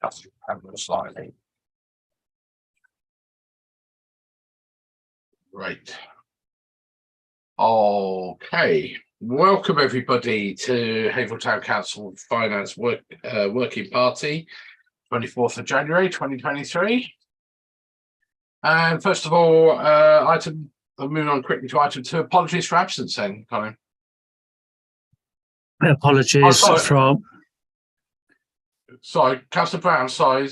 Just slightly. Great. Okay. Welcome everybody to Haverhill Town Council Finance Working Party, 24th of January 2023. And first of all, I'll move on quickly to item 2. Apologies for absence then, Colin. Apologies from... Sorry, Councillor Brown, sorry.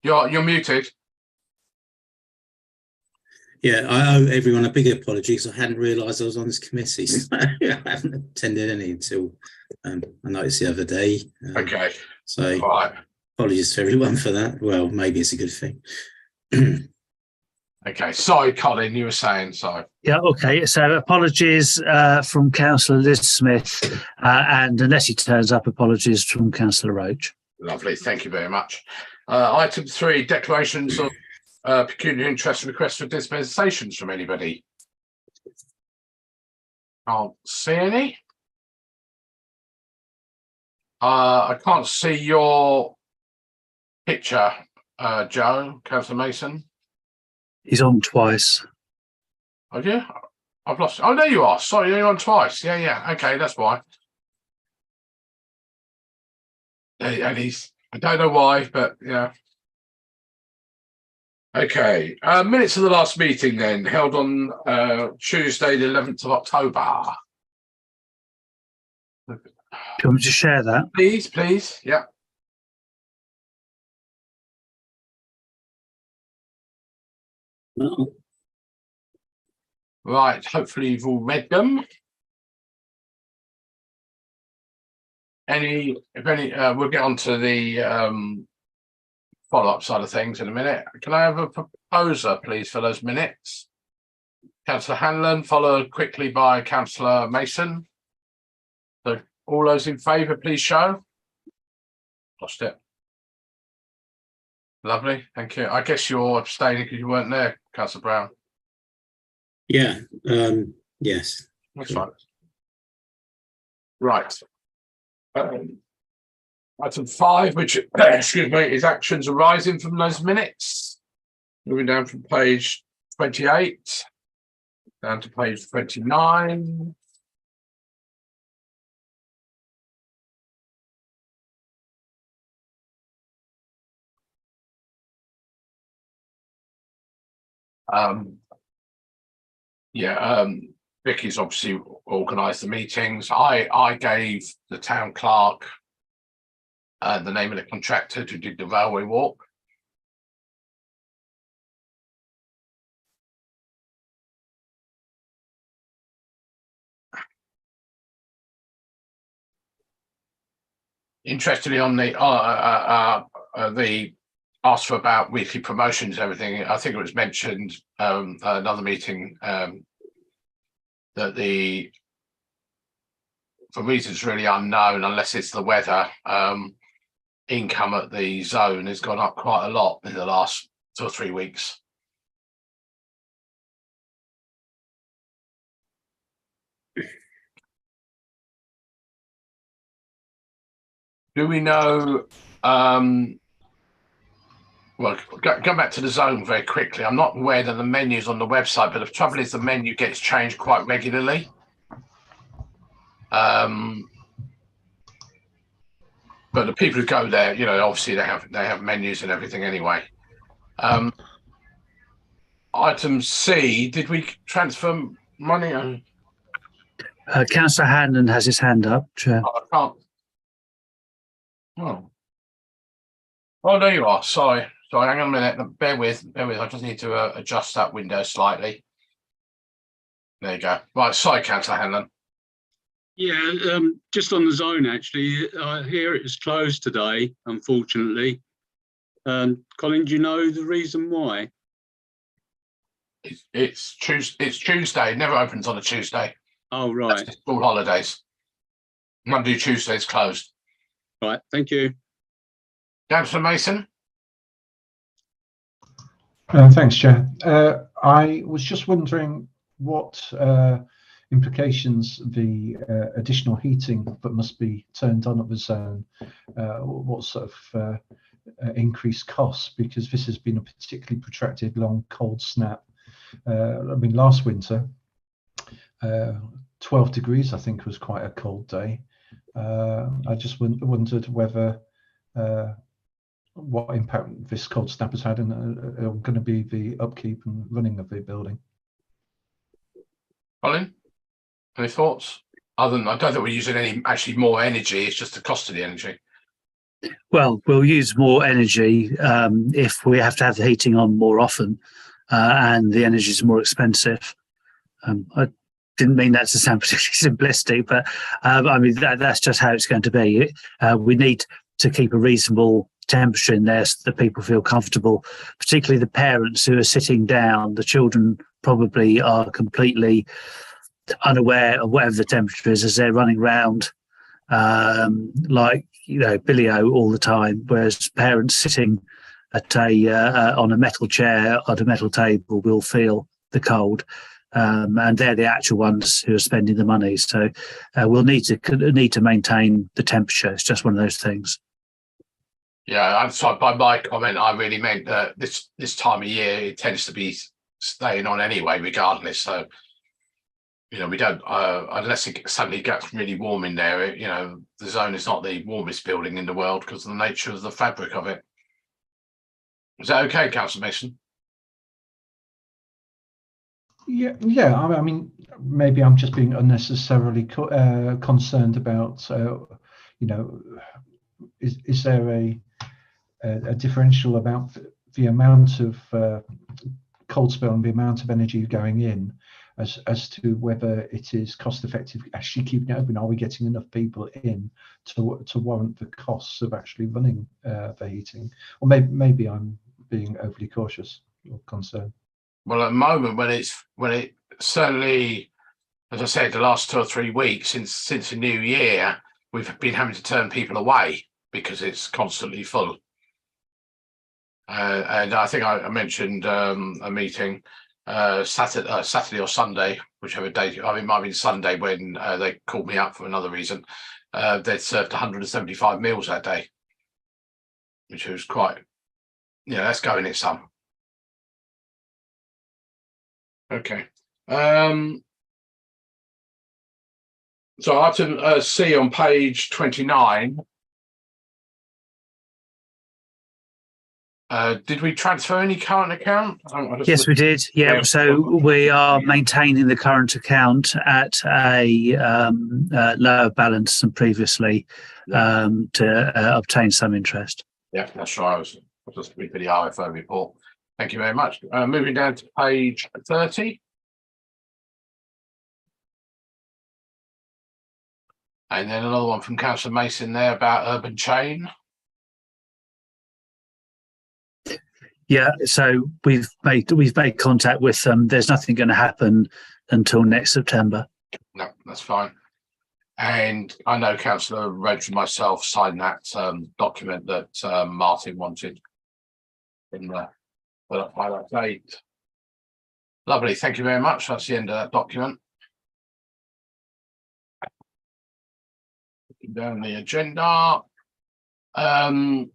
You're muted. Yeah, I owe everyone a big apology because I hadn't realised I was on this committee. So I haven't attended any until I noticed the other day. Okay. So right. Apologies to everyone for that. Well, maybe it's a good thing. Okay, sorry, Colin, you were saying so. Yeah, okay. So apologies from Councillor Liz Smith, and unless he turns up, apologies from Councillor Roach. Lovely, thank you very much. Item 3, declarations of pecuniary interest and requests for dispensations from anybody. Can't see any. I can't see your picture, Joe, Councillor Mason. He's on twice. Have you? I've lost. Oh, there you are. Sorry, you're on twice. Yeah. Okay, that's why. And he's. I don't know why, but yeah. Okay. Minutes of the last meeting then, held on Tuesday, the 11th of October. Do you want me to share that? Please. Yeah. Oh. Right. Hopefully you've all read them. We'll get on to the follow-up side of things in a minute. Can I have a proposer, please, for those minutes? Councillor Hanlon, followed quickly by Councillor Mason. So all those in favour, please show. Lost it. Lovely, thank you. I guess you're abstaining because you weren't there, Councillor Brown. Yeah, yes. That's right. Right. Item 5, which excuse me, is actions arising from those minutes. Moving down from page 28 down to page 29. Vicky's obviously organised the meetings. I gave the town clerk the name of the contractor who did the railway walk. Interestingly, on the asked for about weekly promotions and everything, I think it was mentioned another meeting that for reasons really unknown, unless it's the weather, income at the zone has gone up quite a lot in the last 2 or 3 weeks. Do we know, well, go back to the zone very quickly. I'm not aware that the menu's on the website, but the trouble is the menu gets changed quite regularly. But the people who go there, you know, obviously they have menus and everything anyway. Item C, did we transfer money? Councillor Hanlon has his hand up, Chair. I can't. Oh, there you are. Sorry, hang on a minute. Bear with. I just need to adjust that window slightly. There you go. Right, sorry, Councillor Hanlon. Yeah, just on the zone, actually. I hear it is closed today, unfortunately. Colin, do you know the reason why? It's Tuesday. It never opens on a Tuesday. Oh, right. That's school holidays. Monday, Tuesday's closed. Right, thank you. Councillor Mason. Thanks, Chair. I was just wondering what implications the additional heating that must be turned on at the zone, what sort of increased costs, because this has been a particularly protracted long cold snap. I mean, last winter, 12 degrees, I think, was quite a cold day. I just wondered whether what impact this cold snap has had and going to be the upkeep and running of the building. Colin, any thoughts? Other than, I don't think we're using any actually more energy, it's just the cost of the energy. Well, we'll use more energy if we have to have the heating on more often, and the energy is more expensive. I didn't mean that to sound particularly simplistic, but I mean that's just how it's going to be. We need to keep a reasonable temperature in there so that people feel comfortable, particularly the parents who are sitting down. The children probably are completely unaware of whatever the temperature is as they're running around like, you know, Billy-O all the time, whereas parents sitting at on a metal chair at a metal table will feel the cold, and they're the actual ones who are spending the money. So we'll need to maintain the temperature. It's just one of those things. Yeah, I'm sorry, by my comment, I really meant that this time of year it tends to be staying on anyway, regardless. So, you know, we don't unless it suddenly gets really warm in there. You know, the zone is not the warmest building in the world because of the nature of the fabric of it. Is that okay, Councillor Mason? Yeah. I mean, maybe I'm just being unnecessarily concerned about, you know, is there a differential about the amount of cold spell and the amount of energy going in, as to whether it is cost effective actually keeping it open? Are we getting enough people in to warrant the costs of actually running the heating? Or maybe I'm being overly cautious or concerned. Well, at the moment, when it certainly, as I said, the last 2 or 3 weeks since the new year, we've been having to turn people away because it's constantly full. And I think I mentioned a meeting Saturday or Sunday, whichever day. I mean, it might have been Sunday when they called me up for another reason. They'd served 175 meals that day, which was quite, you know, that's going it some. Okay. So item C on page 29. Did we transfer any current account? Yes, we did. Yeah, so we are maintaining the current account at a lower balance than previously to obtain some interest. Yeah, that's right. I was just reading the RFO report. Thank you very much. Moving down to page 30. And then another one from Councillor Mason there about urban chain. Yeah, so we've made contact with them. There's nothing going to happen until next September. No, that's fine. And I know Councillor Rhodes and myself signed that document that Martin wanted in the by that date. Lovely, thank you very much. That's the end of that document. Down the agenda. Item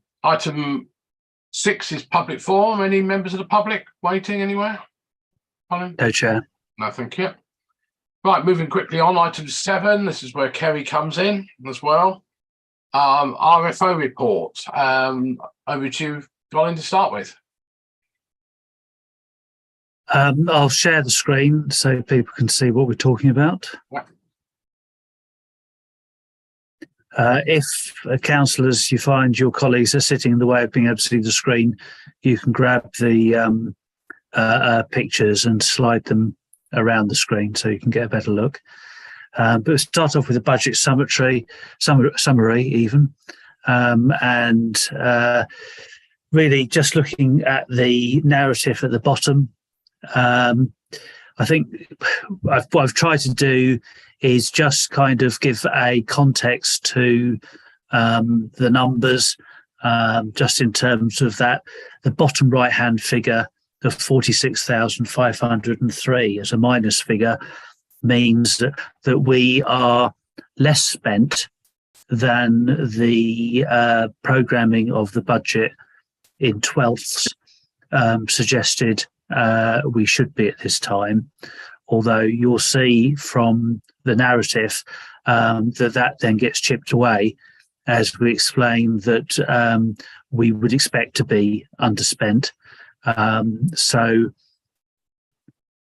6 is public forum. Any members of the public waiting anywhere? Colin? No, Chair. No, thank you. Right, moving quickly on. Item 7. This is where Kerry comes in as well. RFO report. Over to you, Colin, to start with. I'll share the screen so people can see what we're talking about. Yeah. If councillors, you find your colleagues are sitting in the way of being able to see the screen, you can grab the pictures and slide them around the screen so you can get a better look. But we'll start off with a budget summary even, and really just looking at the narrative at the bottom. I think what I've tried to do is just kind of give a context to the numbers, just in terms of that, the bottom right-hand figure of 46,503 as a minus figure means that we are less spent than the programming of the budget in twelfths suggested we should be at this time. Although you'll see from the narrative that then gets chipped away as we explain that we would expect to be underspent. So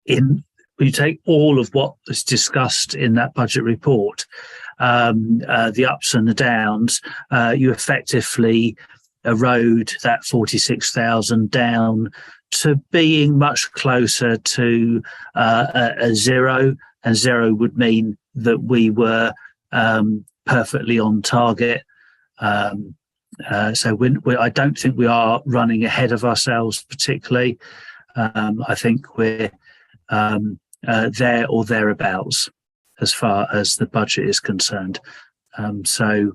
when you take all of what is discussed in that budget report, the ups and the downs, you effectively erode that 46,000 down to being much closer to a zero, and zero would mean that we were perfectly on target. So I don't think we are running ahead of ourselves particularly. I think we're there or thereabouts as far as the budget is concerned. So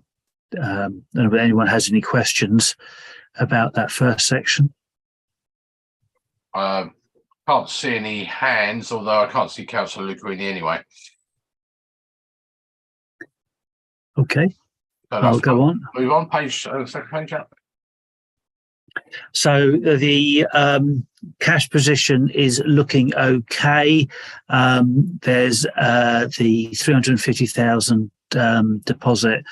I don't know if anyone has any questions about that first section. Can't see any hands, although I can't see Councillor Luccherini anyway. Okay, So I'll go on. Move on, second page up. So the cash position is looking okay. There's the 350,000 deposit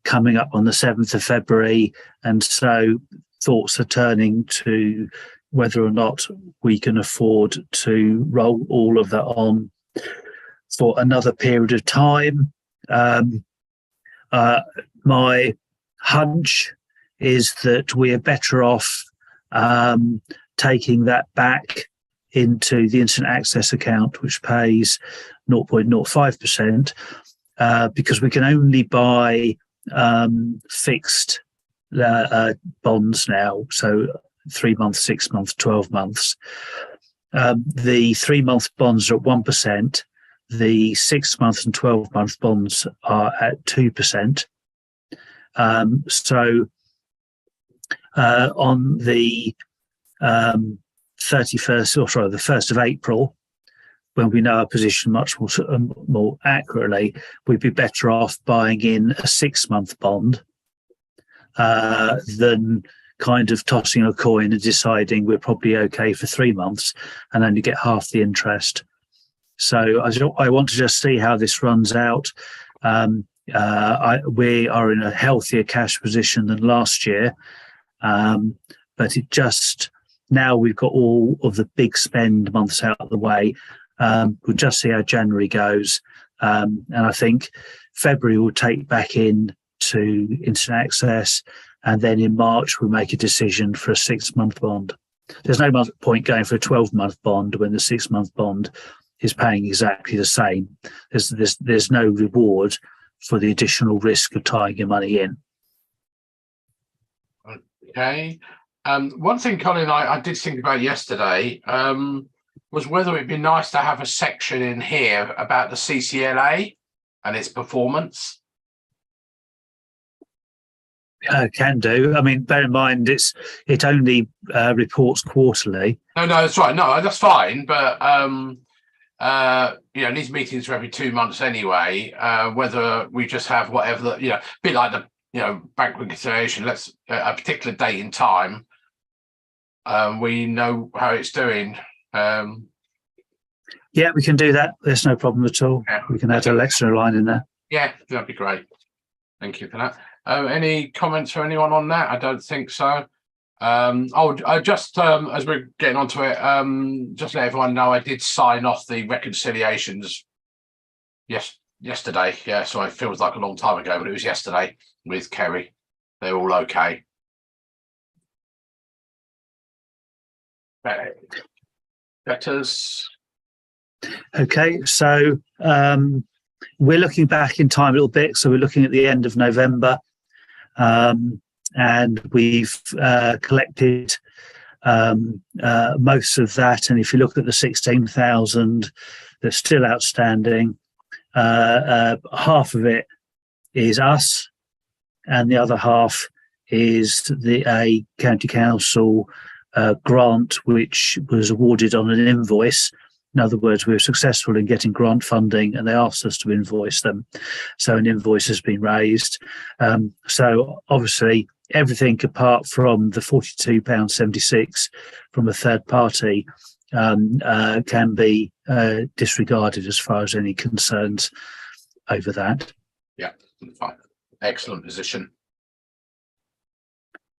coming up on the 7th of February, and so thoughts are turning to whether or not we can afford to roll all of that on for another period of time. My hunch is that we are better off taking that back into the instant access account, which pays 0.05%, because we can only buy fixed bonds now, so 3 months, 6 months, 12 months. The 3 month bonds are at 1%. The 6 month and 12 month bonds are at 2%. So on the 31st, or sorry, the 1st of April, when we know our position much more accurately, we'd be better off buying in a 6 month bond than kind of tossing a coin and deciding we're probably okay for 3 months and only get half the interest. So I want to just see how this runs out. We are in a healthier cash position than last year, but it just, now we've got all of the big spend months out of the way. We'll just see how January goes, and I think February will take back in to instant access, and then in March we'll make a decision for a 6 month bond. There's no point going for a 12 month bond when the 6 month bond is paying exactly the same. There's no reward for the additional risk of tying your money in. Okay. One thing, Colin, I did think about yesterday was whether it'd be nice to have a section in here about the CCLA and its performance. Can do. I mean, bear in mind it only reports quarterly. No, that's right. No, that's fine. But these meetings are every 2 months anyway. Whether we just have whatever a bit like the bank reconciliation. Let's a particular date in time. We know how it's doing. Yeah, we can do that. There's no problem at all. Yeah. We can add an extra line in there. Yeah, that'd be great. Thank you for that. Any comments for anyone on that? I don't think so. Just as we're getting onto it, just let everyone know I did sign off the reconciliations yesterday. Yeah, so it feels like a long time ago, but it was yesterday with Kerry. They're all okay. Debtors. Okay, so we're looking back in time a little bit. So we're looking at the end of November. And we've collected most of that. And if you look at the 16,000 that's still outstanding, half of it is us, and the other half is a county council grant which was awarded on an invoice, In other words, we were successful in getting grant funding and they asked us to invoice them. So an invoice has been raised. So obviously everything apart from the £42.76 from a third party can be disregarded as far as any concerns over that. Yeah, fine. Excellent position.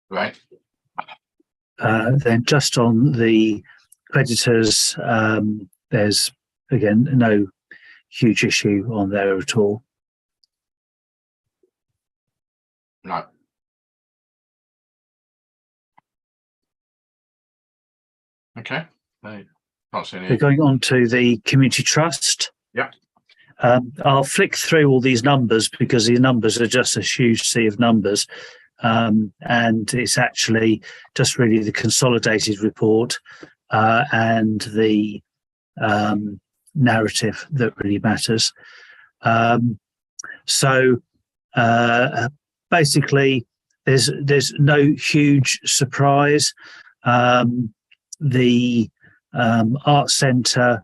Right. Then just on the creditors, there's again no huge issue on there at all. No. Okay. I can't see We're any. going on to the community trust. Yeah. I'll flick through all these numbers because these numbers are just a huge sea of numbers. And it's actually just really the consolidated report and the narrative that really matters. So basically, there's no huge surprise. The art centre,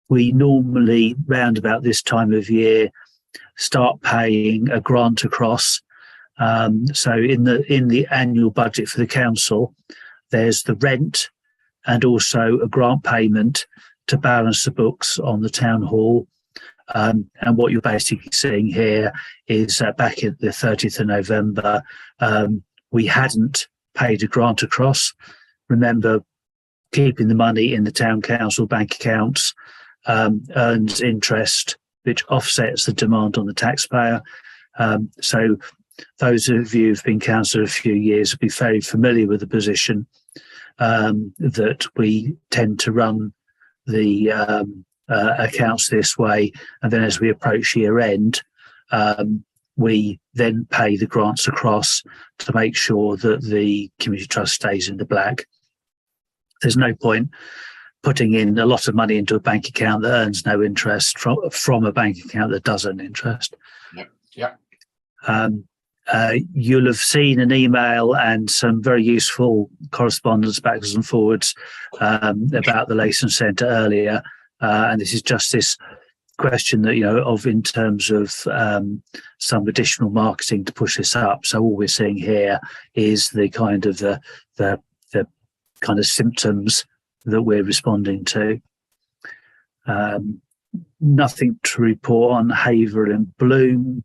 we normally round about this time of year start paying a grant across. So in the annual budget for the council, there's the rent and also a grant payment to balance the books on the town hall. And what you're basically seeing here is back at the 30th of November, we hadn't paid a grant across. Remember, keeping the money in the town council bank accounts earns interest, which offsets the demand on the taxpayer. So those of you who've been councillor a few years will be very familiar with the position that we tend to run the accounts this way, and then as we approach year end, we then pay the grants across to make sure that the community trust stays in the black. There's no point putting in a lot of money into a bank account that earns no interest from a bank account that does earn interest. Yeah. You'll have seen an email and some very useful correspondence backwards and forwards about the Layton Centre earlier. And this is just this question that, of in terms of some additional marketing to push this up. So all we're seeing here is the kind of the kind of symptoms that we're responding to. Nothing to report on Haverhill and Bloom.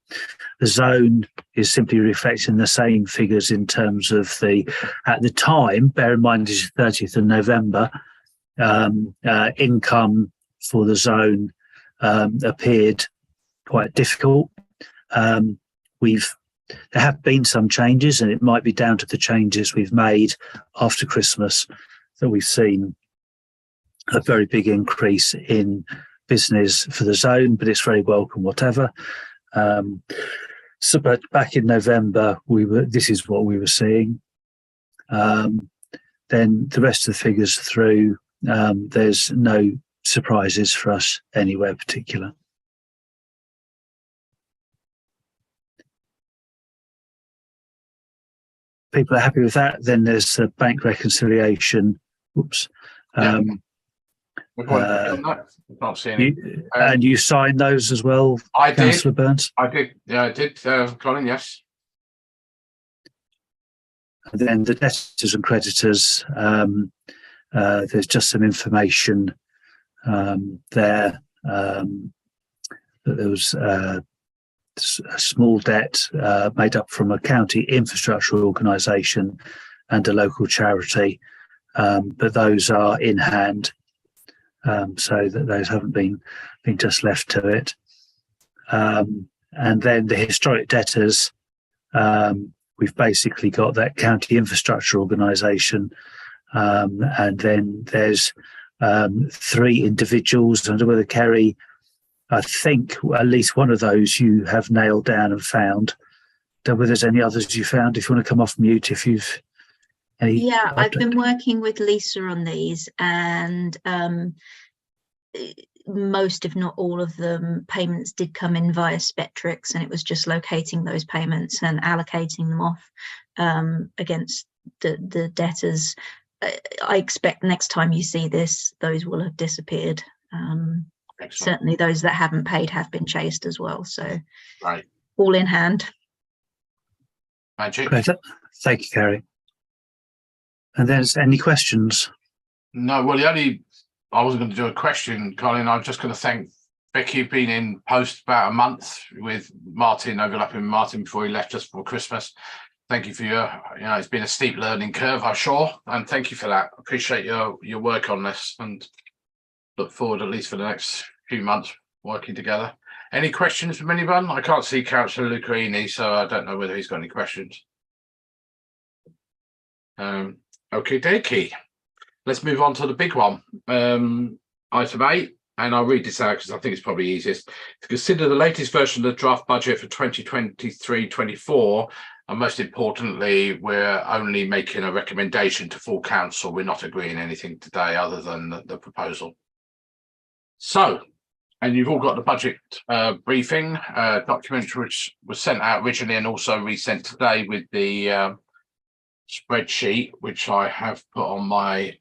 The zone is simply reflecting the same figures in terms of at the time, bear in mind this is 30th of November, income for the zone appeared quite difficult. There have been some changes, and it might be down to the changes we've made after Christmas that we've seen a very big increase in business for the zone, but it's very welcome, whatever. But back in November, this is what we were seeing. Then the rest of the figures through, there's no surprises for us anywhere particular. People are happy with that. Then there's a bank reconciliation. Whoops. Yeah. I can't see any. And you signed those as well, I did. Councillor Burns? I did. Yeah, I did, Colin, yes. And then the debtors and creditors, there's just some information there that there was a small debt made up from a county infrastructure organisation and a local charity, but those are in hand, so that those haven't been just left to it. And then the historic debtors, we've basically got that county infrastructure organisation, and then there's 3 individuals under whether Kerry. I think at least one of those you have nailed down and found. Don't know whether there's any others you found. If you want to come off mute, if you've any. Yeah, I've been working with Lisa on these, and most, if not all of them, payments did come in via Spectrix, and it was just locating those payments and allocating them off against the debtors. I expect next time you see this, those will have disappeared. Excellent. Certainly those that haven't paid have been chased as well. So Right. all in hand. Magic. Great. Thank you, Kerry. And there's any questions? No, well, I wasn't going to do a question, Colin. I'm just going to thank Becky. You've been in post about a month with Martin, overlapping with Martin before he left us for Christmas. Thank you for it's been a steep learning curve, I'm sure. And thank you for that. Appreciate your work on this and look forward, at least for the next few months, working together. Any questions from anyone? I can't see Councillor Lucchini, so I don't know whether he's got any questions. Okay, dokie. Let's move on to the big one. Item 8, and I'll read this out because I think it's probably easiest. To consider the latest version of the draft budget for 2023-24, and most importantly, we're only making a recommendation to full council. We're not agreeing anything today other than the proposal. So, and you've all got the budget briefing document, which was sent out originally and also resent today with the spreadsheet, which I have put on my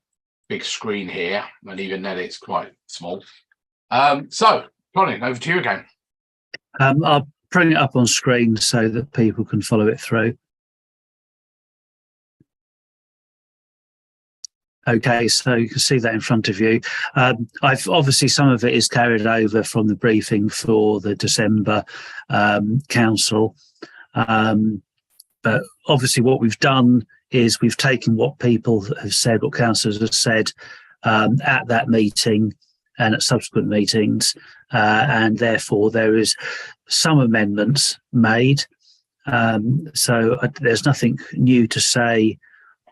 big screen here, and even then it's quite small. So, Colin, over to you again. I'll bring it up on screen so that people can follow it through. Okay, so you can see that in front of you. I've obviously some of it is carried over from the briefing for the December council. But obviously what we've done is we've taken what people have said, what councillors have said at that meeting and at subsequent meetings, and therefore there is some amendments made. So there's nothing new to say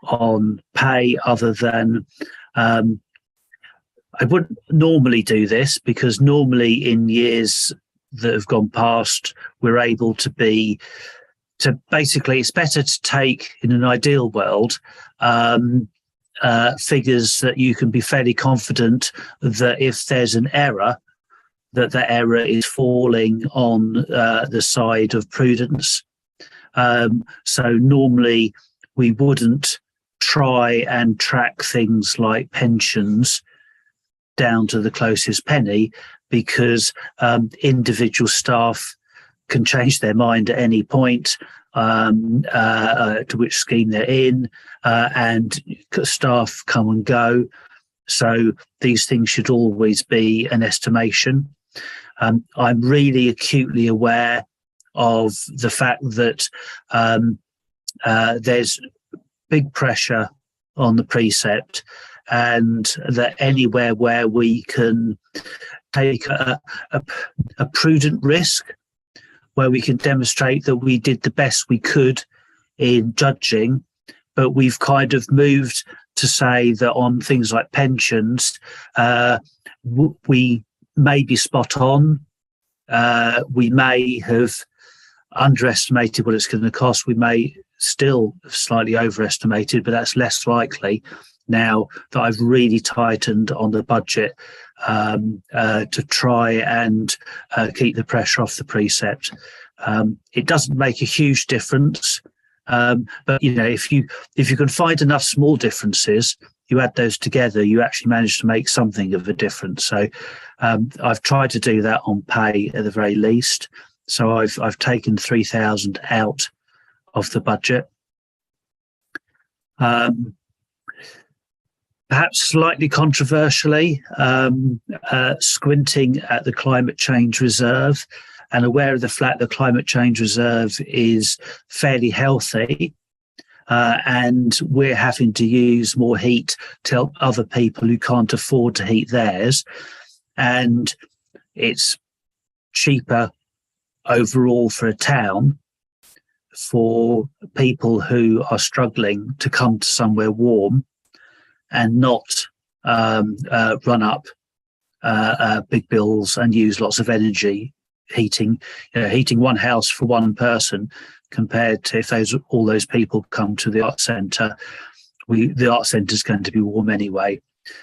on pay other than I wouldn't normally do this, because normally in years that have gone past we're able to basically, it's better to take, in an ideal world, figures that you can be fairly confident that if there's an error, that error is falling on the side of prudence. So normally we wouldn't try and track things like pensions down to the closest penny, because individual staff can change their mind at any point to which scheme they're in, and staff come and go. So these things should always be an estimation. I'm really acutely aware of the fact that there's big pressure on the precept, and that anywhere where we can take a prudent risk, where we can demonstrate that we did the best we could in judging, but we've kind of moved to say that on things like pensions, we may be spot on. We may have underestimated what it's going to cost. We may still slightly overestimated, but that's less likely now that I've really tightened on the budget to try and keep the pressure off the precept. It doesn't make a huge difference, but if you can find enough small differences, you add those together, you actually manage to make something of a difference. So I've tried to do that on pay at the very least. So I've taken 3,000 out of the budget. Perhaps slightly controversially, squinting at the climate change reserve and aware of the fact the climate change reserve is fairly healthy, and we're having to use more heat to help other people who can't afford to heat theirs, and it's cheaper overall for a town for people who are struggling to come to somewhere warm and not run up big bills and use lots of energy heating one house for one person, compared to if all those people come to the art centre. The art centre is going to be warm anyway.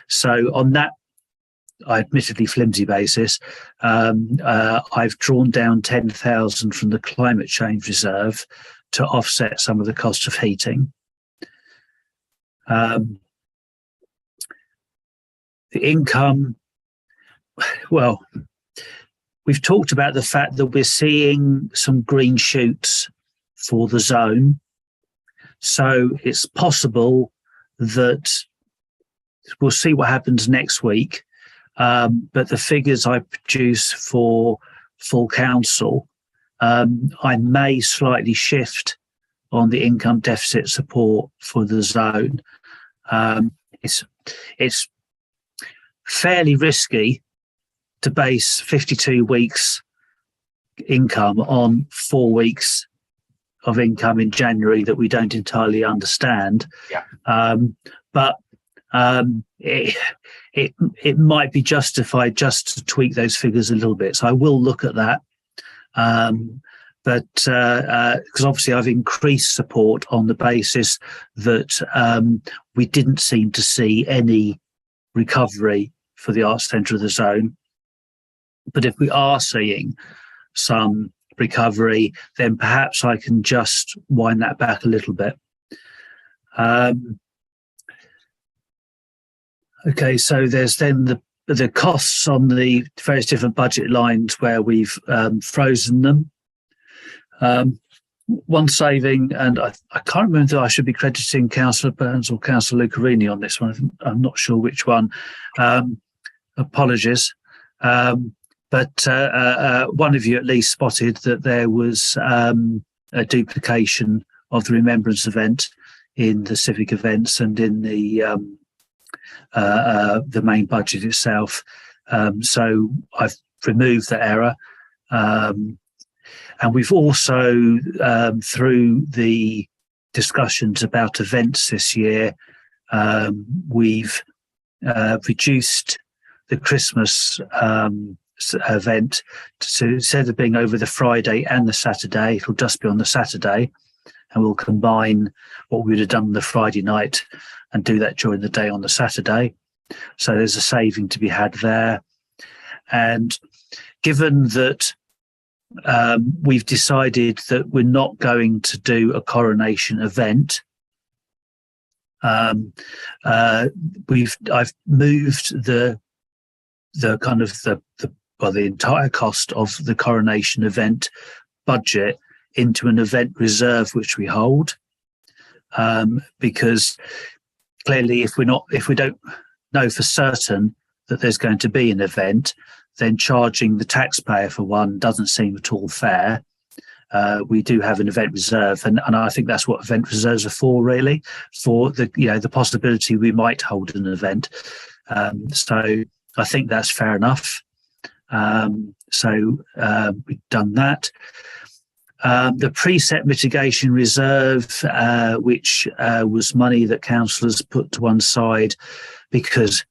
So on that, admittedly flimsy basis, I've drawn down 10,000 from the climate change reserve to offset some of the cost of heating. The income, well, we've talked about the fact that we're seeing some green shoots for the zone. So it's possible that we'll see what happens next week. But the figures I produce for full council, I may slightly shift on the income deficit support for the zone. It's fairly risky to base 52 weeks income on 4 weeks of income in January that we don't entirely understand. Yeah. But it might be justified just to tweak those figures a little bit. So I will look at that. But because obviously I've increased support on the basis that we didn't seem to see any recovery for the arts centre of the zone. But if we are seeing some recovery, then perhaps I can just wind that back a little bit. Okay, so there's then the costs on the various different budget lines where we've frozen them. One saving, and I can't remember if I should be crediting Councillor Burns or Councillor Lucarini on this one. I'm not sure which one. Apologies. But one of you at least spotted that there was a duplication of the remembrance event in the civic events and in the main budget itself. So I've removed the error. And we've also, through the discussions about events this year, we've reduced the Christmas event to, instead of being over the Friday and the Saturday, it'll just be on the Saturday, and we'll combine what we would have done on the Friday night and do that during the day on the Saturday. So there's a saving to be had there. And given that we've decided that we're not going to do a coronation event, I've moved the entire cost of the coronation event budget into an event reserve which we hold, because clearly if we don't know for certain that there's going to be an event, then charging the taxpayer for one doesn't seem at all fair. We do have an event reserve, and I think that's what event reserves are for, really, for the possibility we might hold an event. So I think that's fair enough. So we've done that. The preset mitigation reserve, which was money that councillors put to one side because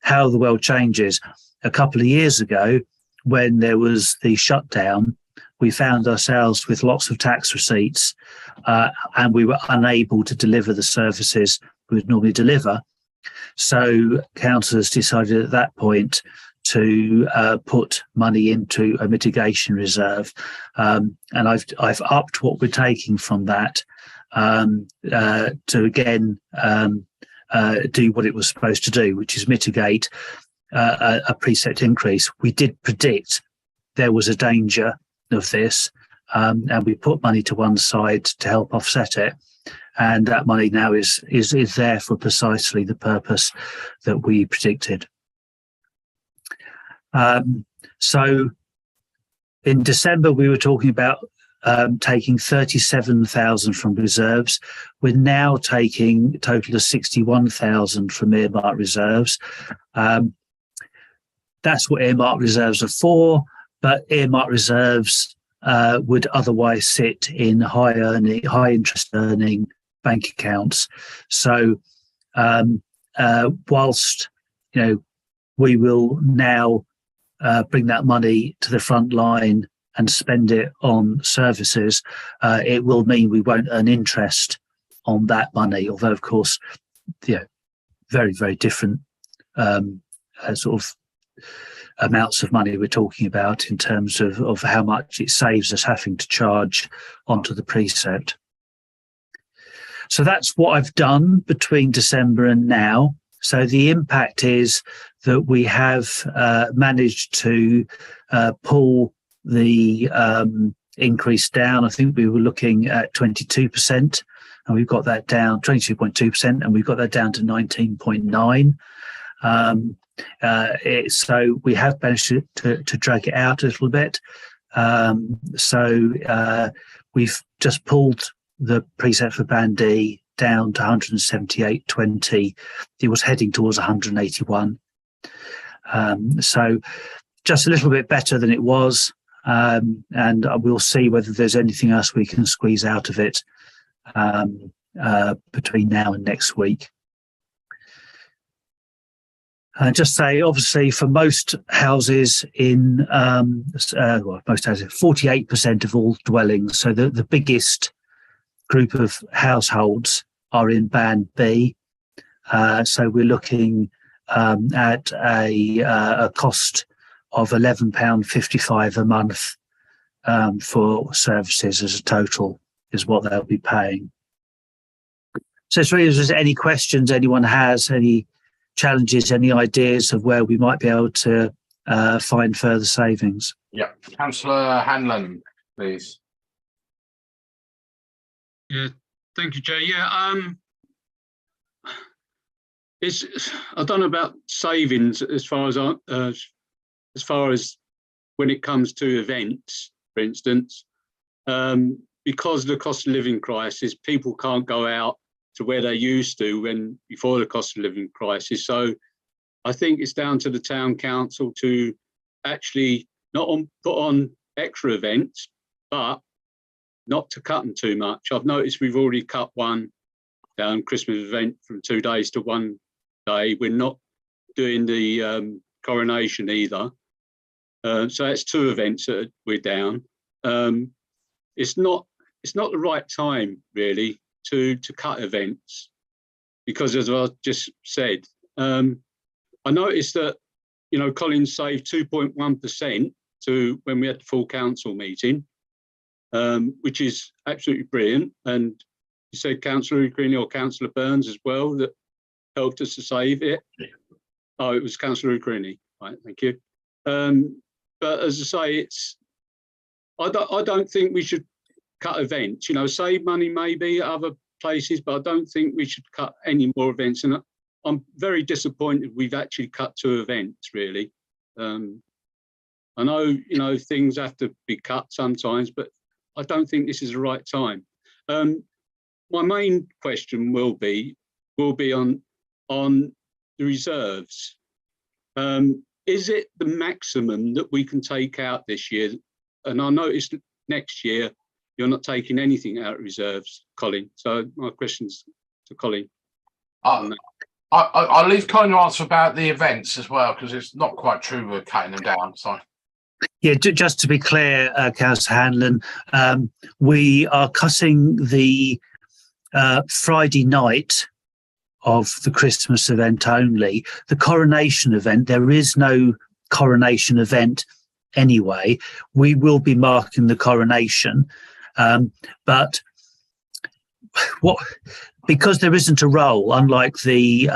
how the world changes. A couple of years ago, when there was the shutdown, we found ourselves with lots of tax receipts, and we were unable to deliver the services we would normally deliver. So councillors decided at that point to put money into a mitigation reserve, and I've upped what we're taking from that to again do what it was supposed to do, which is mitigate a preset increase. We did predict there was a danger of this, and we put money to one side to help offset it. And that money now is there for precisely the purpose that we predicted. So in December, we were talking about taking 37,000 from reserves. We're now taking a total of 61,000 from earmark reserves. That's what earmark reserves are for, but earmark reserves would otherwise sit in high interest earning bank accounts. So whilst we will now bring that money to the front line and spend it on services, it will mean we won't earn interest on that money, although of course very, very different sort of amounts of money we're talking about in terms of how much it saves us having to charge onto the precept. So that's what I've done between December and now. So the impact is that we have managed to pull the increase down. I think we were looking at 22%, and we've got that down 22.2%, and we've got that down to 19.9. So we have managed to drag it out a little bit. We've just pulled the preset for Band D down to 178.20. It was heading towards 181. So just a little bit better than it was. And we'll see whether there's anything else we can squeeze out of it between now and next week. Just say, obviously, for most houses in most houses, 48% of all dwellings. So the biggest group of households are in Band B. So we're looking at a cost of £11.55 a month for services as a total is what they'll be paying. So it's really, if there's any questions anyone has, any challenges, any ideas of where we might be able to find further savings. Yeah, Councillor Hanlon, please. Yeah, thank you, Jay. Yeah, I don't know about savings as far as when it comes to events, for instance, because of the cost of living crisis, people can't go out to where they used to before the cost of living crisis. So I think it's down to the town council to actually put on extra events, but not to cut them too much. I've noticed we've already cut one down, Christmas event, from 2 days to 1 day. We're not doing the coronation either. So that's 2 events that we're down. It's not the right time really to cut events, because as I just said, I noticed that Colin saved 2.1% to when we had the full council meeting, which is absolutely brilliant. And you said Councillor Greeny or Councillor Burns as well that helped us to save it. Oh, it was Councillor Greeny, right? Thank you. But as I say, I don't think we should cut events. Save money maybe at other places, but I don't think we should cut any more events. And I'm very disappointed we've actually cut 2 events, really. I know, things have to be cut sometimes, but I don't think this is the right time. My main question will be on the reserves. Is it the maximum that we can take out this year? And I noticed next year you're not taking anything out of reserves, Colin. So my question's to Colin. I'll leave Colin to answer about the events as well, because it's not quite true we're cutting them down. So. Yeah, just to be clear, Councillor Hanlon, we are cutting the Friday night of the Christmas event only. The coronation event, there is no coronation event anyway. We will be marking the coronation, but because there isn't a role, unlike the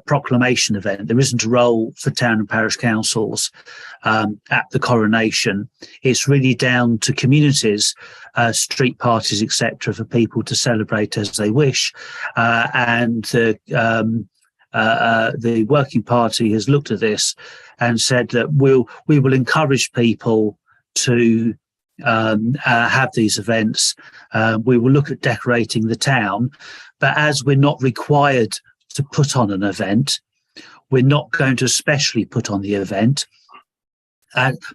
proclamation event, there isn't a role for town and parish councils at the coronation. It's really down to communities, street parties, etc., for people to celebrate as they wish. And the working party has looked at this and said that we will encourage people to have these events. We will look at decorating the town, but as we're not required to put on an event, we're not going to especially put on the event,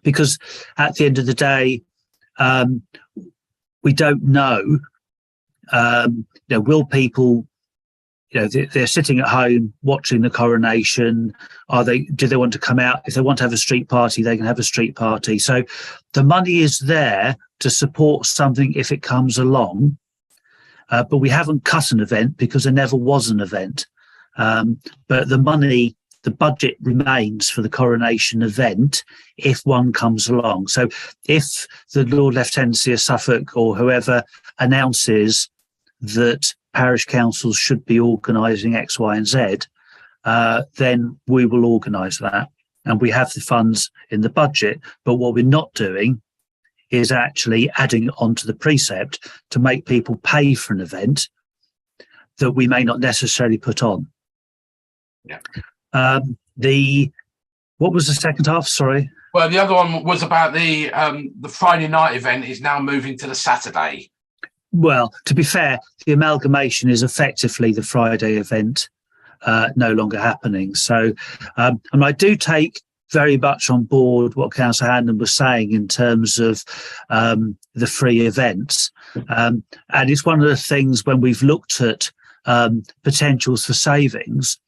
because at the end of the day, we don't know. Will people? They're sitting at home watching the coronation. Do they want to come out? If they want to have a street party, they can have a street party. So the money is there to support something if it comes along. But we haven't cut an event because there never was an event. But the budget remains for the coronation event if one comes along. So if the Lord Lieutenancy of Suffolk or whoever announces that parish councils should be organising X, Y and Z, then we will organise that. And we have the funds in the budget. But what we're not doing is actually adding onto the precept to make people pay for an event that we may not necessarily put on. Yeah. What was the second half? Sorry. Well, the other one was about the Friday night event is now moving to the Saturday. Well, to be fair, the amalgamation is effectively the Friday event no longer happening. So, and I do take very much on board what Councillor Hanlon was saying in terms of the free events. And it's one of the things when we've looked at potentials for savings,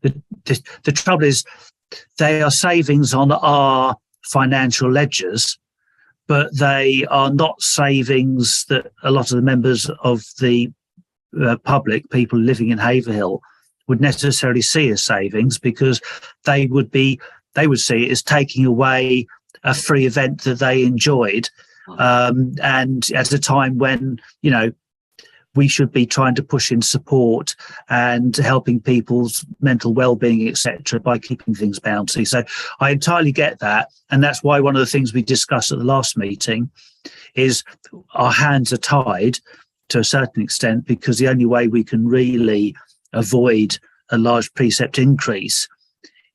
the trouble is they are savings on our financial ledgers, but they are not savings that a lot of the members of the public, people living in Haverhill, would necessarily see as savings, because they would see it as taking away a free event that they enjoyed, and at a time when, you know, we should be trying to push in support and helping people's mental well-being, etc., by keeping things bouncy. So I entirely get that, and that's why one of the things we discussed at the last meeting is our hands are tied to a certain extent, because the only way we can really avoid a large precept increase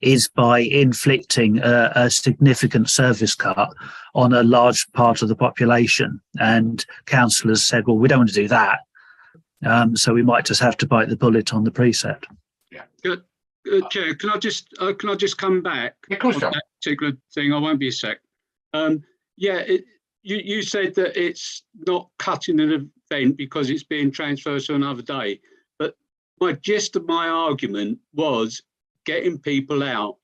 is by inflicting a significant service cut on a large part of the population. And councillors said, well, we don't want to do that. So we might just have to bite the bullet on the precept. Yeah. Good. Chair, can I just come back on that particular thing? I won't be a sec. You said that it's not cutting an event because it's being transferred to another day. But my gist of my argument was getting people out.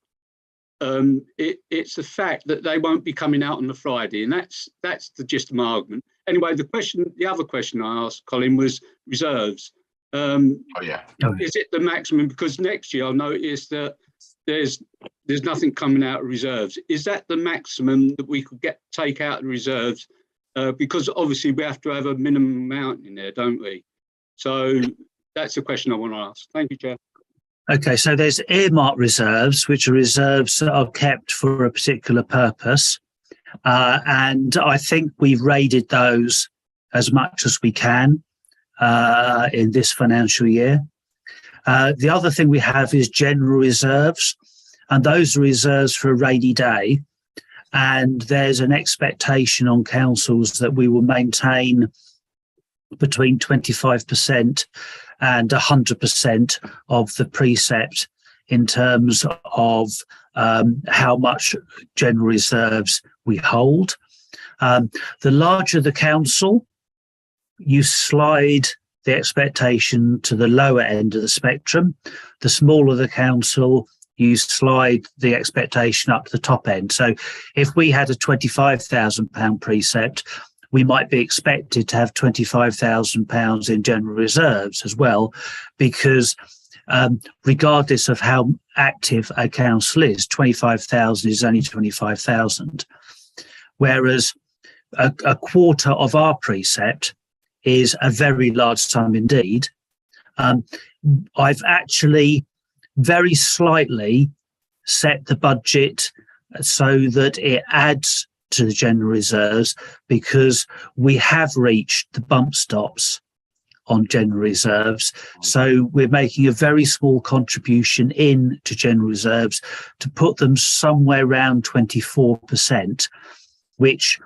It's the fact that they won't be coming out on the Friday, and that's the gist of my argument. Anyway, the other question I asked Colin was reserves. Is it the maximum? Because next year I'll notice that there's nothing coming out of reserves. Is that the maximum that we could take out of reserves? Because obviously we have to have a minimum amount in there, don't we? So that's the question I want to ask. Thank you, Chair. Okay, so there's earmarked reserves, which are reserves that are kept for a particular purpose. And I think we've raided those as much as we can in this financial year. The other thing we have is general reserves, and those are reserves for a rainy day. And there's an expectation on councils that we will maintain between 25% and 100% of the precept in terms of how much general reserves we hold. The larger the council, you slide the expectation to the lower end of the spectrum. The smaller the council, you slide the expectation up to the top end. So if we had a £25,000 precept, we might be expected to have £25,000 in general reserves as well, because regardless of how active a council is, 25,000 is only 25,000. Whereas a quarter of our precept is a very large sum indeed. I've actually very slightly set the budget so that it adds to the general reserves, because we have reached the bump stops on general reserves. So we're making a very small contribution in to general reserves to put them somewhere around 24%, which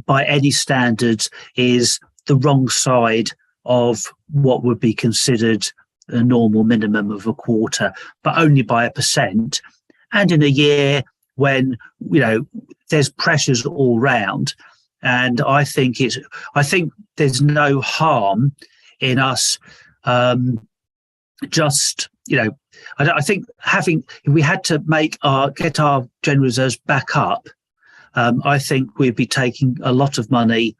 by any standards is the wrong side of what would be considered a normal minimum of a quarter, but only by 1%. And in a year when, you know, there's pressures all round, and I think there's no harm in us just, you know, I think if we had to get our general reserves back up, I think we'd be taking a lot of money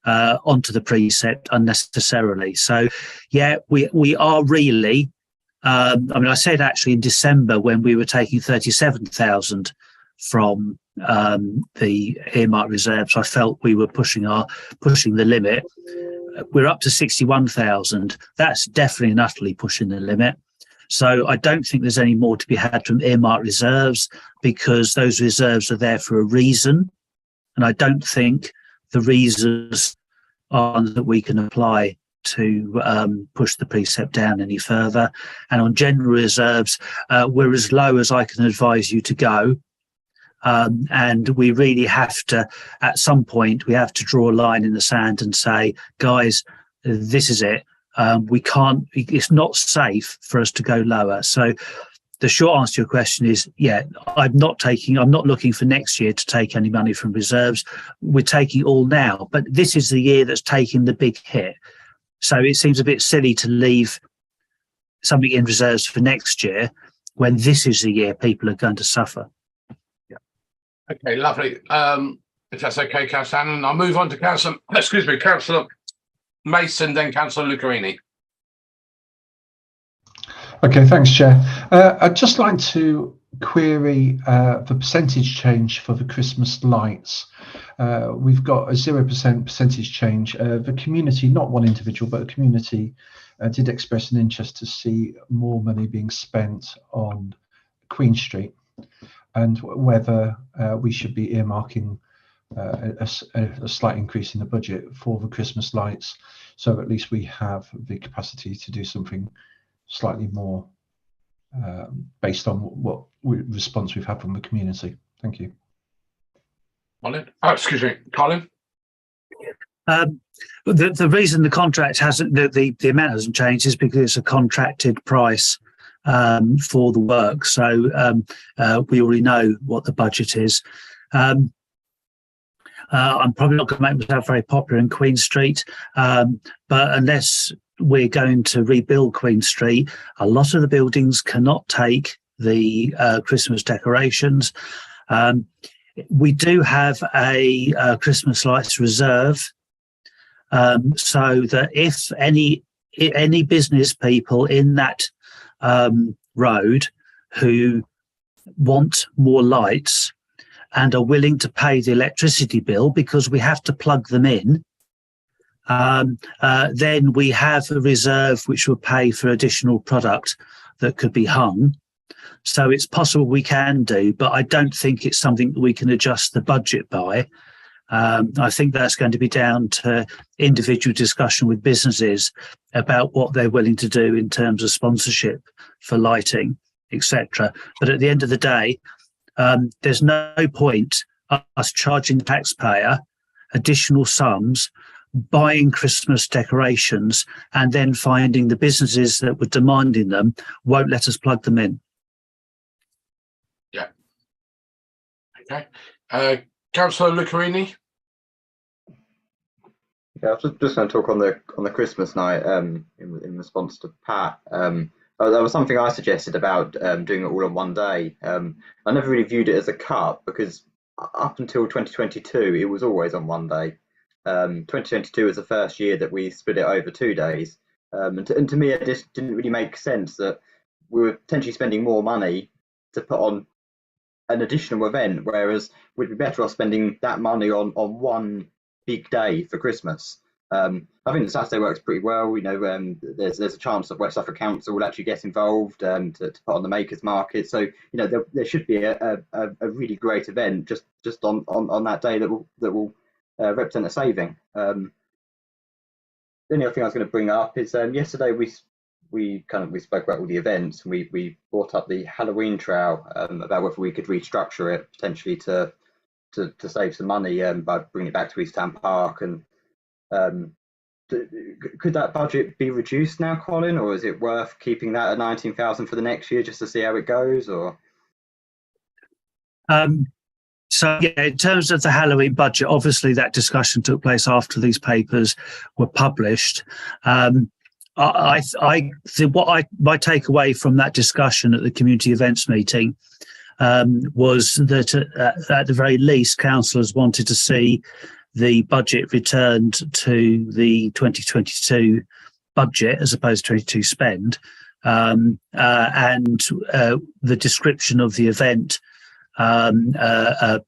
onto the precept unnecessarily. So yeah, we are really, I mean, I said actually in December when we were taking 37,000 from the earmarked reserves, I felt we were pushing the limit. We're up to 61,000. That's definitely and utterly pushing the limit. So I don't think there's any more to be had from earmark reserves, because those reserves are there for a reason. And I don't think the reasons are that we can apply to push the precept down any further. And on general reserves, we're as low as I can advise you to go. And we really have to, at some point, we have to draw a line in the sand and say, guys, this is it. We can't, it's not safe for us to go lower. So the short answer to your question is, yeah, I'm not looking for next year to take any money from reserves. We're taking all now, but this is the year that's taking the big hit. So it seems a bit silly to leave something in reserves for next year when this is the year people are going to suffer. Okay, lovely. If that's okay, Councillor Hanlon, I'll move on to Councillor Mason, then Councillor Lucarini. Okay, thanks, Chair. I'd just like to query the percentage change for the Christmas lights. We've got a 0% percentage change. The community, not one individual, but the community did express an interest to see more money being spent on Queen Street, and whether we should be earmarking a slight increase in the budget for the Christmas lights, so at least we have the capacity to do something slightly more based on what response we've had from the community. Thank you. Colin? Oh, excuse me, Colin? The reason the contract hasn't, the amount hasn't changed is because it's a contracted price for the work. So we already know what the budget is. I'm probably not going to make myself very popular in Queen Street, but unless we're going to rebuild Queen Street, a lot of the buildings cannot take the Christmas decorations. We do have a Christmas lights reserve, so that if any business people in that road who want more lights and are willing to pay the electricity bill, because we have to plug them in, then we have a reserve which will pay for additional product that could be hung. So it's possible we can do, but I don't think it's something that we can adjust the budget by. I think that's going to be down to individual discussion with businesses about what they're willing to do in terms of sponsorship for lighting, etc. But at the end of the day, there's no point us charging the taxpayer additional sums, buying Christmas decorations, and then finding the businesses that were demanding them won't let us plug them in. Yeah. Okay. Councillor Lucarini? Yeah, I was just going to talk on the Christmas night in response to Pat. There was something I suggested about doing it all on one day. I never really viewed it as a cut, because up until 2022 it was always on one day. 2022 was the first year that we split it over 2 days, and to me it just didn't really make sense that we were potentially spending more money to put on an additional event, whereas we'd be better off spending that money on one big day for Christmas. I think the Saturday works pretty well. You know, there's a chance that West Suffolk Council will actually get involved to put on the Makers Market. So you know there should be a really great event just on that day that will represent a saving. The only other thing I was going to bring up is yesterday we spoke about all the events, and we brought up the Halloween trail, about whether we could restructure it potentially to save some money by bringing it back to East Town Park. And could that budget be reduced now, Colin, or is it worth keeping that at 19,000 for the next year just to see how it goes? Or so yeah, in terms of the Halloween budget, obviously that discussion took place after these papers were published. My takeaway from that discussion at the community events meeting was that at the very least, councillors wanted to see the budget returned to the 2022 budget as opposed to 22 spend, and the description of the event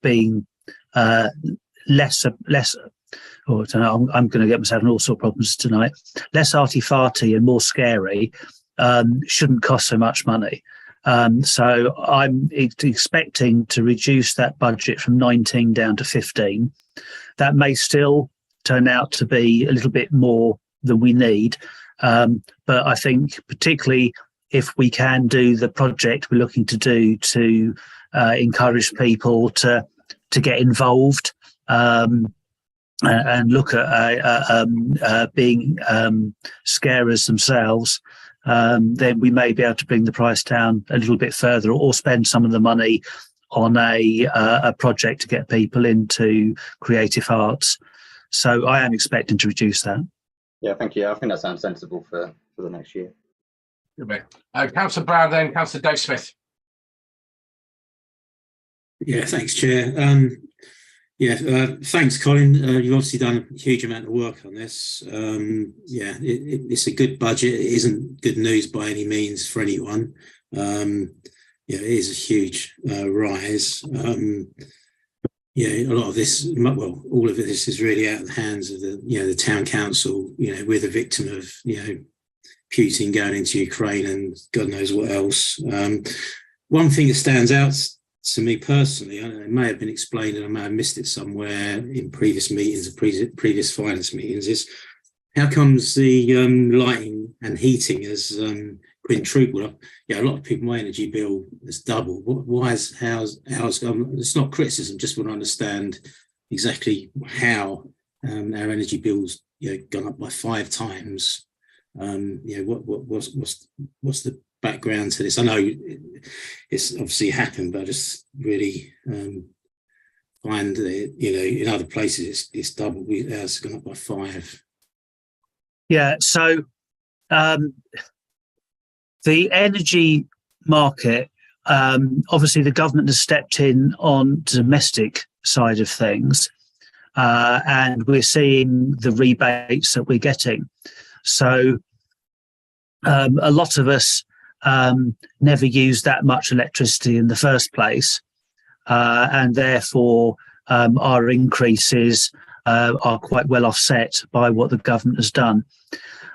being less. Oh, I don't know, I'm going to get myself in all sorts of problems tonight. Less arty-farty and more scary, shouldn't cost so much money. So I'm expecting to reduce that budget from 19 down to 15. That may still turn out to be a little bit more than we need. But I think particularly if we can do the project we're looking to do to encourage people to get involved and look at being scarers themselves, then we may be able to bring the price down a little bit further, or spend some of the money on a project to get people into creative arts. So I am expecting to reduce that. Yeah, thank you. I think that sounds sensible for the next year. Good. Councillor Brown, then Councillor Dave Smith. Yeah, thanks, Chair. Thanks, Colin. You've obviously done a huge amount of work on this. It's a good budget. It isn't good news by any means for anyone. It is a huge rise. A lot of this, well, all of this is really out of the hands of the town council. We're the victim of Putin going into Ukraine and God knows what else. One thing that stands out to me personally, I don't know, it may have been explained and I may have missed it somewhere in previous meetings or previous finance meetings, is how comes the lighting and heating has quintupled? A lot of people, my energy bill has doubled. How's it's not criticism, just want to understand exactly how our energy bills gone up by 5 times. What's the background to this? I know it's obviously happened, but I just really find that in other places it's doubled. Ours gone up by 5. Yeah, so the energy market, obviously the government has stepped in on the domestic side of things, and we're seeing the rebates that we're getting. So a lot of us never use that much electricity in the first place, and therefore our increases are quite well offset by what the government has done.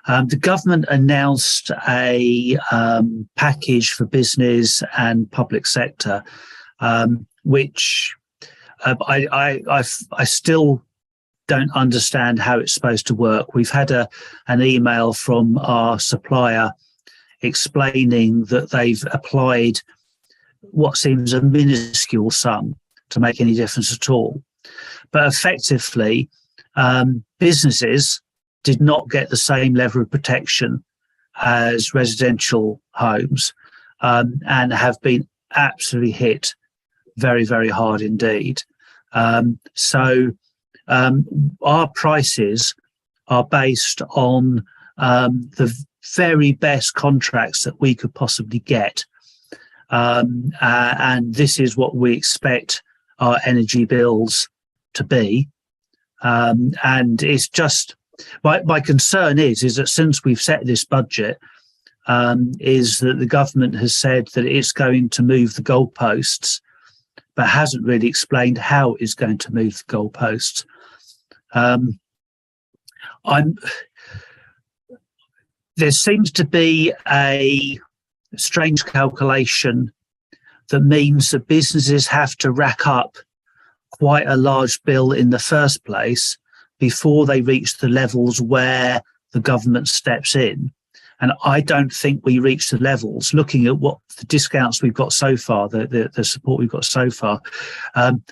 The government announced a package for business and public sector, which I still don't understand how it's supposed to work. We've had an email from our supplier explaining that they've applied what seems a minuscule sum to make any difference at all. But effectively, businesses did not get the same level of protection as residential homes, and have been absolutely hit very, very hard indeed. So our prices are based on the very best contracts that we could possibly get. And this is what we expect our energy bills to be. And it's just, my concern is that since we've set this budget, is that the government has said that it's going to move the goalposts, but hasn't really explained how it's going to move the goalposts. There seems to be a strange calculation that means that businesses have to rack up quite a large bill in the first place before they reach the levels where the government steps in. And I don't think we reach the levels, looking at what the discounts we've got so far, the support we've got so far,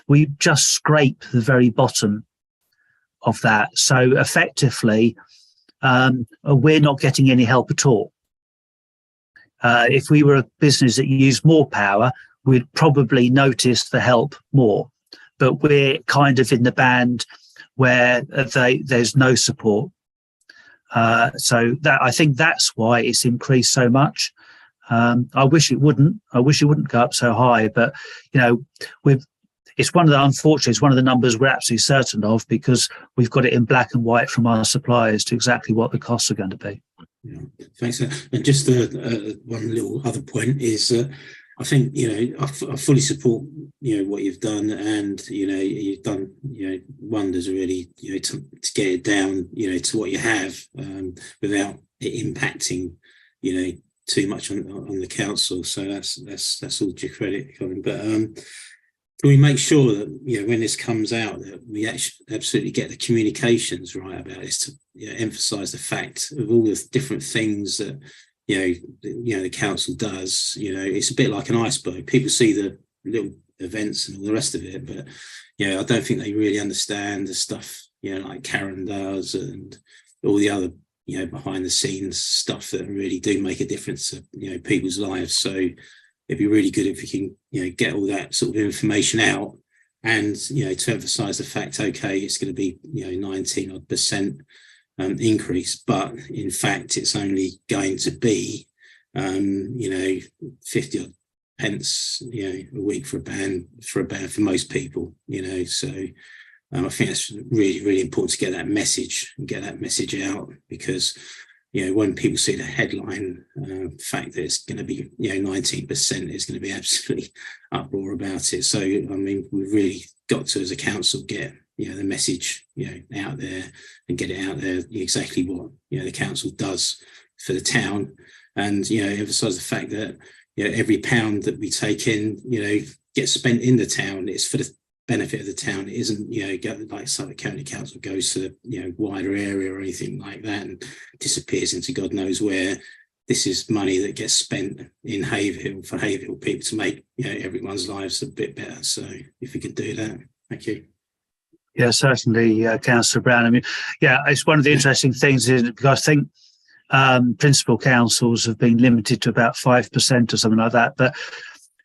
we just scrape the very bottom of that. So effectively, we're not getting any help at all. If we were a business that used more power, we'd probably notice the help more. But we're kind of in the band where there's no support. So that, I think that's why it's increased so much. I wish it wouldn't. I wish it wouldn't go up so high. But it's one of the, unfortunately, it's one of the numbers we're absolutely certain of, because we've got it in black and white from our suppliers to exactly what the costs are going to be. Yeah, thanks. And just one little other point is, I think I fully support what you've done, and you've done wonders really to get it down to what you have, without it impacting too much on the council. So that's all to your credit, Colin. But can we make sure that, you know, when this comes out, that we actually absolutely get the communications right about this, to, you know, emphasise the fact of all the different things that the council does. You know, it's a bit like an iceberg. People see the little events and all the rest of it, but I don't think they really understand the stuff, like Karen does, and all the other behind the scenes stuff that really do make a difference to people's lives. So it'd be really good if we can get all that sort of information out, and to emphasize the fact, okay, it's going to be 19% increase, but in fact it's only going to be 50 odd pence a week for a band for most people. So I think that's really important to get that message out, because when people see the headline fact that it's going to be 19%, there's going to be absolutely uproar about it. So I mean, we've really got to, as a council, get the message out there, and get it out there exactly what the council does for the town, and emphasize the fact that every pound that we take in gets spent in the town. It's for the benefit of the town. It isn't like Suffolk County Council goes to the wider area or anything like that and disappears into God knows where. This is money that gets spent in Haverhill for Haverhill people to make everyone's lives a bit better. So if we could do that, thank you. Yeah, certainly, Councillor Brown. I mean, it's one of the interesting things, because I think principal councils have been limited to about 5% or something like that, but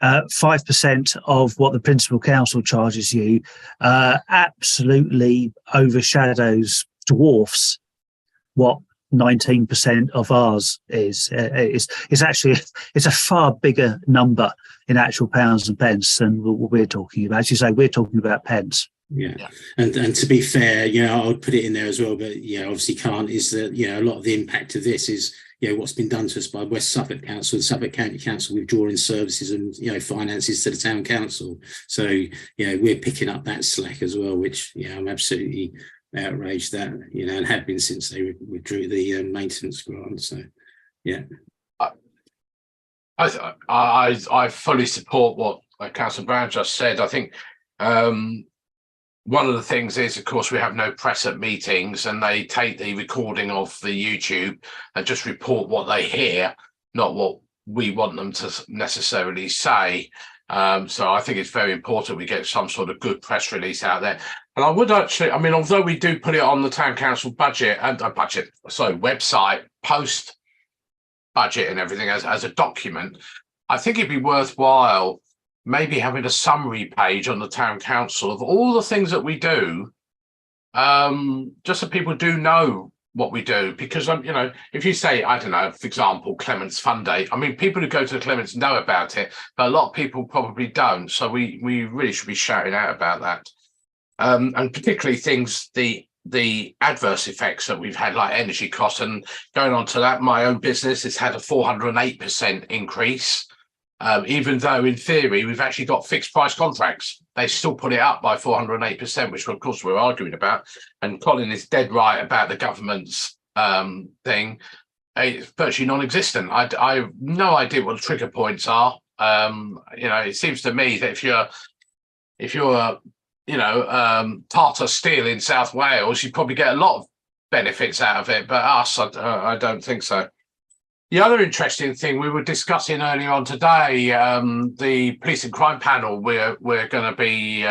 5% of what the principal council charges you absolutely overshadows, dwarfs what 19% of ours is. It's actually a far bigger number in actual pounds and pence than what we're talking about. As you say, we're talking about pence. Yeah. And to be fair, I would put it in there as well, but obviously can't, is that a lot of the impact of this is what's been done to us by West Suffolk Council and Suffolk County Council, withdrawing services and finances to the town council. So we're picking up that slack as well, which I'm absolutely outraged that and have been since they withdrew the maintenance grant. So I fully support what Councillor Brown just said. I think one of the things is, of course, we have no press at meetings, and they take the recording of the YouTube and just report what they hear, not what we want them to necessarily say. So I think it's very important we get some sort of good press release out there. And I would actually, I mean, although we do put it on the town council website, post budget and everything as a document, I think it'd be worthwhile maybe having a summary page on the town council of all the things that we do, just so people do know what we do. Because if you say, I don't know, for example, Clements Fun Day, I mean, people who go to the Clements know about it, but a lot of people probably don't. So we really should be shouting out about that, and particularly things, the adverse effects that we've had, like energy costs. And going on to that, my own business has had a 408% increase. Even though in theory we've actually got fixed price contracts, they still put it up by 408%, which of course we're arguing about. And Colin is dead right about the government's thing. It's virtually non-existent. I have no idea what the trigger points are. It seems to me that if you're Tata Steel in South Wales, you probably get a lot of benefits out of it, but us, I don't think so. The other interesting thing we were discussing earlier on today, the police and crime panel, we're going to be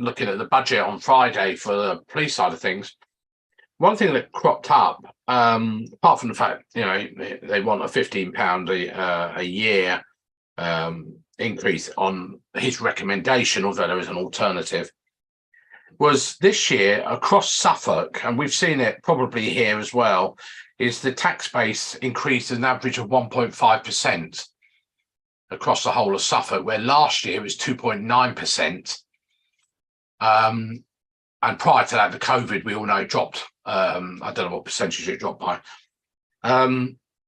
looking at the budget on Friday for the police side of things. One thing that cropped up, apart from the fact, they want a £15 a year increase on his recommendation, although there is an alternative, was this year across Suffolk, and we've seen it probably here as well, is the tax base increased an average of 1.5% across the whole of Suffolk, where last year it was 2.9%. And prior to that, the COVID, we all know it dropped. I don't know what percentage it dropped by.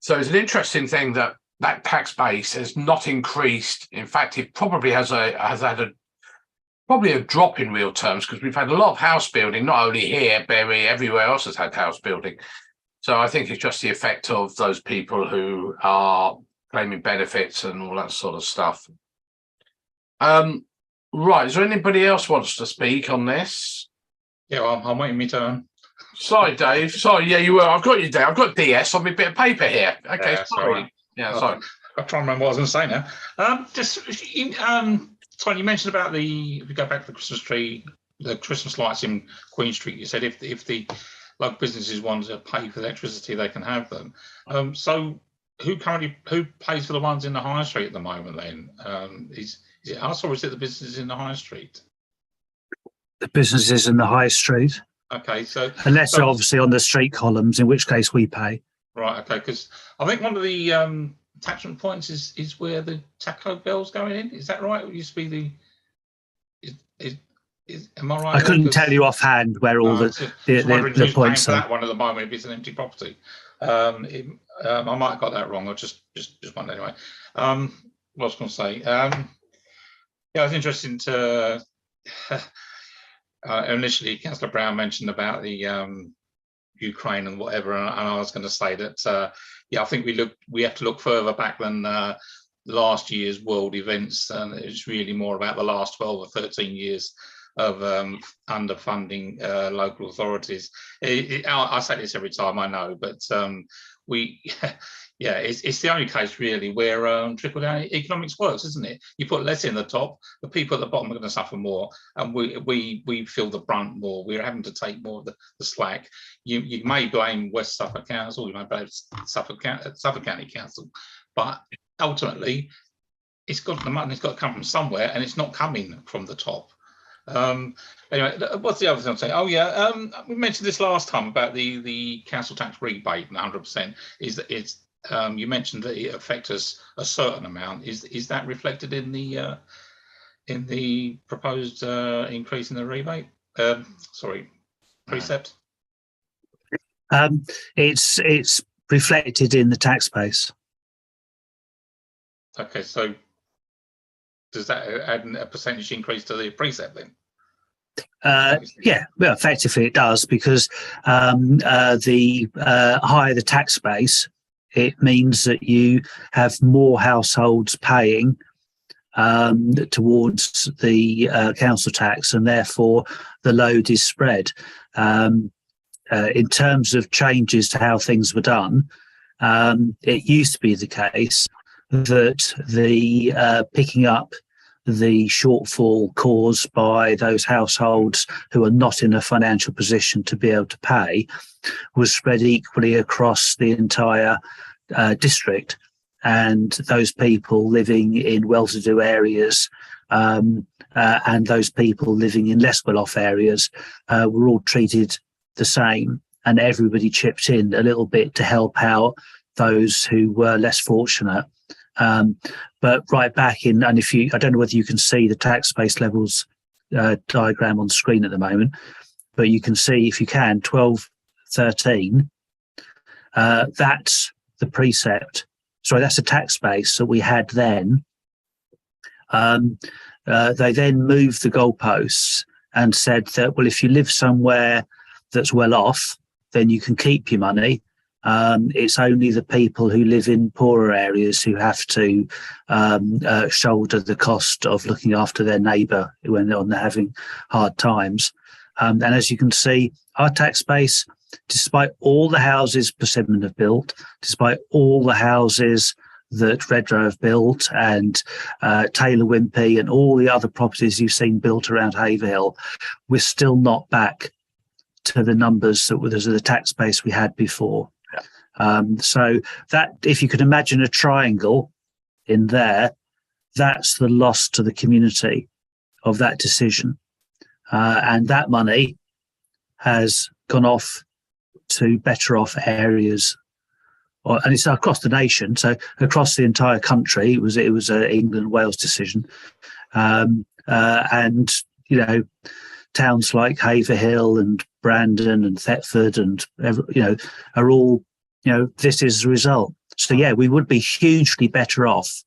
So it's an interesting thing that tax base has not increased. In fact, it probably has had a drop in real terms, because we've had a lot of house building, not only here, Bury, everywhere else has had house building. So I think it's just the effect of those people who are claiming benefits and all that sort of stuff. Right, is there anybody else wants to speak on this? Yeah, well, I'm waiting my turn. Sorry, Dave. Sorry, yeah, you were. I've got you, Dave. I've got DS on my bit of paper here. Okay, Yeah, sorry. right. Yeah, sorry. I'm trying to remember what I was going to say now. Tony, you mentioned about if we go back to the Christmas tree, the Christmas lights in Queen Street. You said if the local businesses want to pay for the electricity, they can have them. So who pays for the ones in the high street at the moment? Then is it us or is it the businesses in the high street? The businesses in the high street. Okay, so unless they're obviously on the street columns, in which case we pay. Right. Okay, because I think one of the attachment points is where the Taco Bell's going in. Is that right? It used to be am I right? I couldn't tell you offhand where all the points are. That one at the moment, if it's an empty property, I might have got that wrong. I just wonder anyway. What I was going to say, yeah, it was interesting to. Initially, Councillor Brown mentioned about the Ukraine and whatever, and I was going to say that yeah, I think we have to look further back than last year's world events, and it's really more about the last 12 or 13 years of underfunding local authorities. I say this every time, I know, but we. Yeah, it's the only case really where trickle down economics works, isn't it? You put less in the top, the people at the bottom are going to suffer more, and we feel the brunt more. We're having to take more of the slack. You may blame West Suffolk Council, you may blame Suffolk County Council, but ultimately, the money's got to come from somewhere, and it's not coming from the top. Anyway, what's the other thing I'm saying? Oh yeah, we mentioned this last time about the council tax rebate, 100%. You mentioned that it affects us a certain amount. Is that reflected in the proposed increase in the rebate? Precept. It's reflected in the tax base. Okay, so does that add a percentage increase to the precept then? Yeah, well, effectively it does, because the higher the tax base, it means that you have more households paying towards the council tax, and therefore the load is spread. In terms of changes to how things were done, it used to be the case that the picking up the shortfall caused by those households who are not in a financial position to be able to pay was spread equally across the entire district, and those people living in well-to-do areas and those people living in less well-off areas were all treated the same, and everybody chipped in a little bit to help out those who were less fortunate. But right back in, and I don't know whether you can see the tax base levels diagram on the screen at the moment, but you can see, if you can, 1213, that's the precept. Sorry, that's the tax base that we had then. They then moved the goalposts and said that, well, if you live somewhere that's well off, then you can keep your money. It's only the people who live in poorer areas who have to shoulder the cost of looking after their neighbour when they're having hard times. And as you can see, our tax base, despite all the houses Persimmon have built, despite all the houses that Redrow have built, and Taylor Wimpey and all the other properties you've seen built around Haverhill, we're still not back to the numbers that were the tax base we had before. So that, if you could imagine a triangle in there, that's the loss to the community of that decision. And that money has gone off to better off areas, and it's across the nation. So across the entire country, it was a England Wales decision, and towns like Haverhill and Brandon and Thetford and are all this is the result. So yeah, we would be hugely better off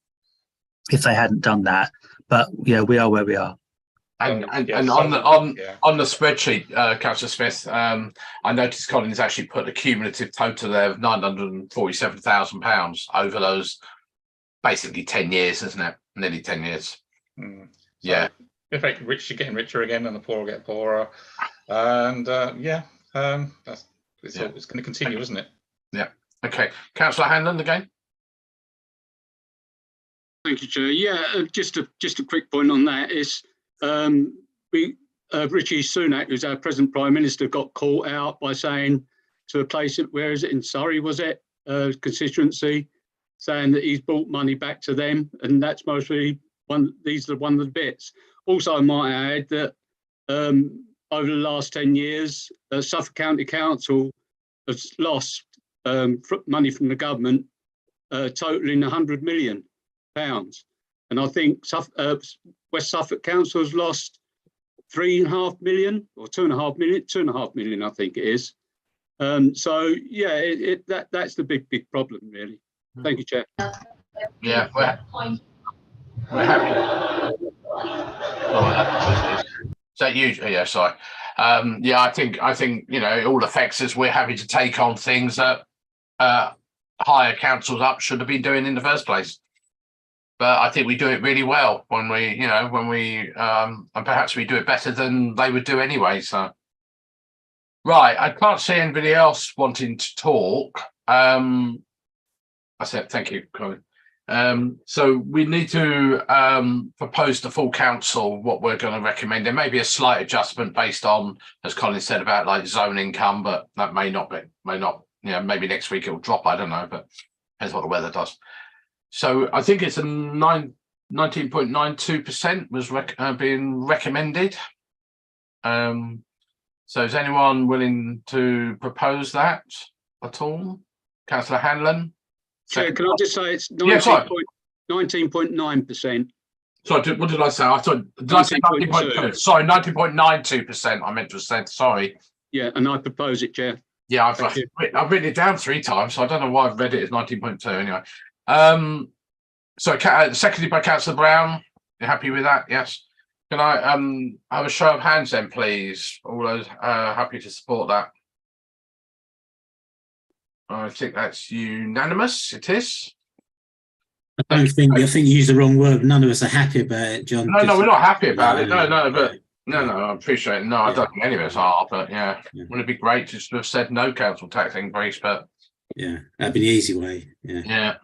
if they hadn't done that. But we are where we are. And on the spreadsheet, Councillor Smith, I noticed Colin's actually put a cumulative total there of £947,000 over those basically 10 years, isn't it? Nearly 10 years. Mm. Yeah. In fact, rich are getting richer again, and the poor get poorer. And that's it's going to continue, isn't it? Yeah. Okay, Councillor Hanlon again. Thank you, Chair. Yeah, just a quick point on that is Rishi Sunak, who's our present Prime Minister, got caught out by saying to a place, where is it, in Surrey, was it, constituency, saying that he's brought money back to them, and that's mostly these are one of the bits. Also, I might add that over the last 10 years, Suffolk County Council has lost money from the government totaling £100 million. And I think West Suffolk Council has lost 3.5 million or 2.5 million, I think it is. So yeah, that's the big problem, really. Thank you, Chair. Yeah, we're happy. Is that you? Yeah, sorry. Yeah, I think it all affects us. We're happy to take on things that higher councils up should have been doing in the first place. But I think we do it really well when we and perhaps we do it better than they would do anyway. So, right, I can't see anybody else wanting to talk. I said thank you, Chloe. So we need to propose to full council what we're going to recommend. There may be a slight adjustment based on, as Colin said, about like zone income, but that may not. Maybe next week it'll drop. I don't know, but depends what the weather does. So I think it's a 19.92% was being recommended. So is anyone willing to propose that at all? Councillor Hanlon? Chair, can I just say it's 19.9%. Sorry, what did I say? I thought, did I say 19.2? Sorry, 19.92%. I meant to have said, sorry. Yeah, and I propose it, Chair. Yeah, I've written it down 3 times, so I don't know why I've read it as 19.2 anyway. So seconded by Councillor Brown. You happy with that? Yes. Can I have a show of hands then, please? All those happy to support that. I think that's unanimous. It is. I think you used the wrong word. None of us are happy about it, John. No, we're not happy about it. No, I appreciate it. No, I don't think any of us are, but yeah. Wouldn't it be great to have said no council tax increase, but yeah, that'd be the easy way. Yeah.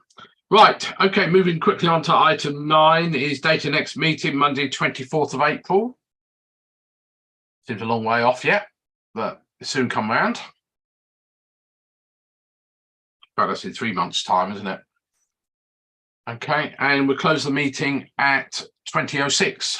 Right. Okay, moving quickly on to item 9 is date of next meeting, Monday, 24th of April. Seems a long way off yet, but it'll soon come round. But that's in 3 months' time, isn't it? Okay, and we'll close the meeting at 20:06.